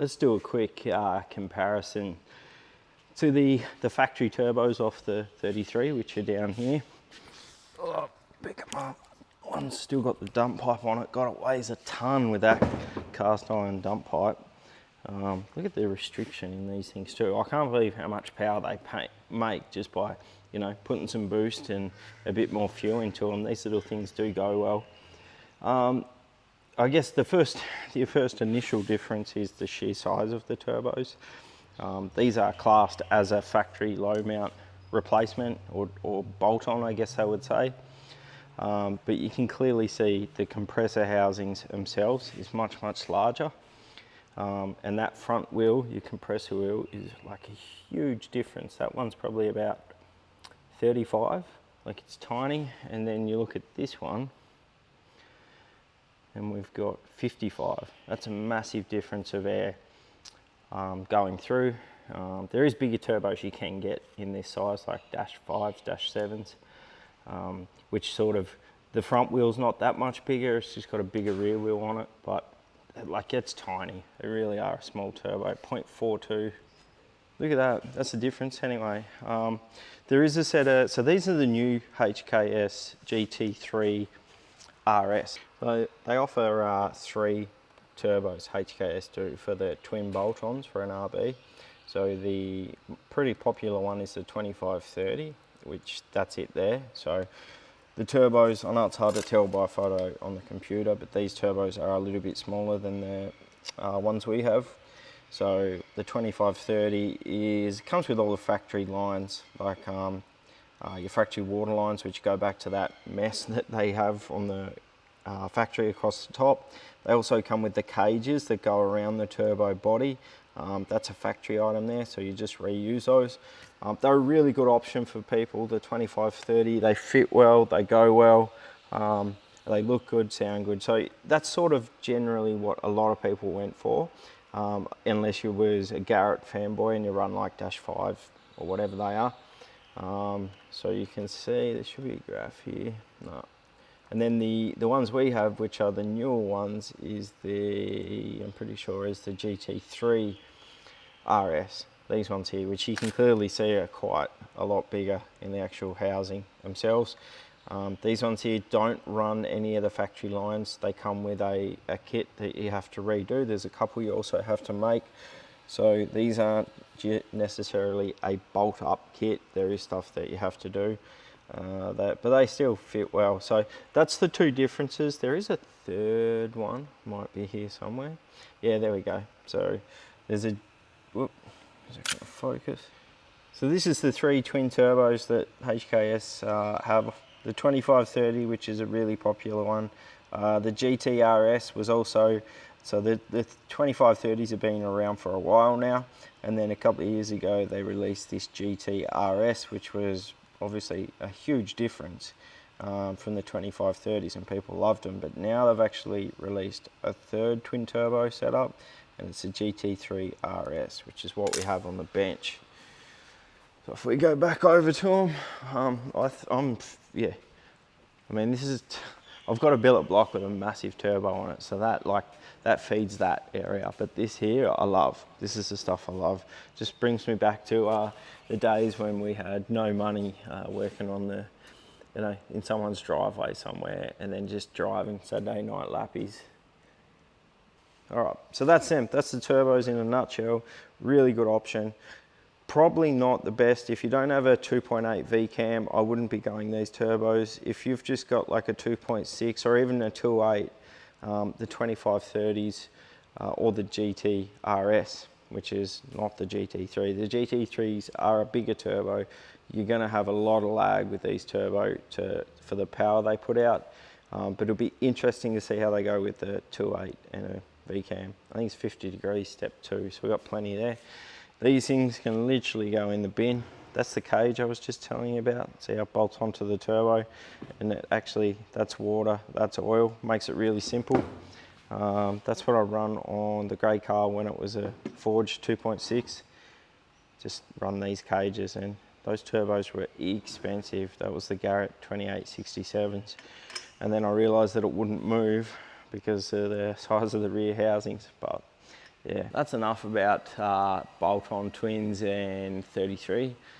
let's do a quick comparison to the factory turbos off the 33, which are down here. Oh, pick them up. One's still got the dump pipe on it. God, it weighs a ton with that cast iron dump pipe. Look at the restriction in these things too. I can't believe how much power they make just by, you know, putting some boost and a bit more fuel into them. These little things do go well. I guess the first initial difference is the sheer size of the turbos. These are classed as a factory low mount replacement or bolt on, I guess I would say. But you can clearly see the compressor housings themselves is much larger. And that front wheel, your compressor wheel, is like a huge difference. That one's probably about 35, like it's tiny. And then you look at this one, and we've got 55. That's a massive difference of air going through. There is bigger turbos you can get in this size, like dash 5s, dash 7s, which sort of, the front wheel's not that much bigger, it's just got a bigger rear wheel on it, but like it's tiny. They really are a small turbo, 0.42. Look at that, that's the difference anyway. There is a set of, so these are the new HKS GT3 RS. So they offer 3 turbos, HKS do, for the twin bolt-ons for an RB. So the pretty popular one is the 2530, which that's it there. So the turbos, I know it's hard to tell by photo on the computer, but these turbos are a little bit smaller than the ones we have. So the 2530 comes with all the factory lines, like your factory water lines, which go back to that mess that they have on the factory across the top. They also come with the cages that go around the turbo body. That's a factory item there, so you just reuse those. They're a really good option for people, the 2530. They fit well, they go well, they look good, sound good. So that's sort of generally what a lot of people went for, unless you was a Garrett fanboy and you run like dash 5 or whatever they are. So you can see, there should be a graph here. No. And then the ones we have, which are the newer ones, is I'm pretty sure is the GT3 RS. These ones here, which you can clearly see are quite a lot bigger in the actual housing themselves. These ones here don't run any of the factory lines. They come with a kit that you have to redo. There's a couple you also have to make. So these aren't necessarily a bolt-up kit. There is stuff that you have to do. But they still fit well. So that's the 2 differences. There is a third one, might be here somewhere. Yeah, there we go. So there's a, whoop, is it going to focus? So this is the 3 twin turbos that HKS have. The 2530, which is a really popular one. The GT3 RS was also, so the 2530s have been around for a while now. And then a couple of years ago, they released this GT3 RS, which was obviously a huge difference from the 2530s, and people loved them. But now they've actually released a 3rd twin turbo setup, and it's a GT3 RS, which is what we have on the bench. So if we go back over to them, yeah, I mean, I've got a billet block with a massive turbo on it, so that feeds that area. But this here, I love. This is the stuff I love. Just brings me back to the days when we had no money, working on the, you know, in someone's driveway somewhere, and then just driving Saturday night lappies. All right, so that's them. That's the turbos in a nutshell. Really good option. Probably not the best. If you don't have a 2.8 V-cam, I wouldn't be going these turbos. If you've just got like a 2.6 or even a 2.8, the 2530s or the GT RS, which is not the GT3. The GT3s are a bigger turbo. You're going to have a lot of lag with these turbo for the power they put out, but it'll be interesting to see how they go with the 2.8 and a V-cam. I think it's 50 degrees step 2, so we've got plenty there. These things can literally go in the bin. That's the cage I was just telling you about. See how it bolts onto the turbo, and that's water, that's oil, makes it really simple. That's what I run on the grey car when it was a forged 2.6. Just run these cages, and those turbos were expensive. That was the Garrett 2867s. And then I realised that it wouldn't move because of the size of the rear housings, but Yeah, that's enough about bolt-on twins and 33.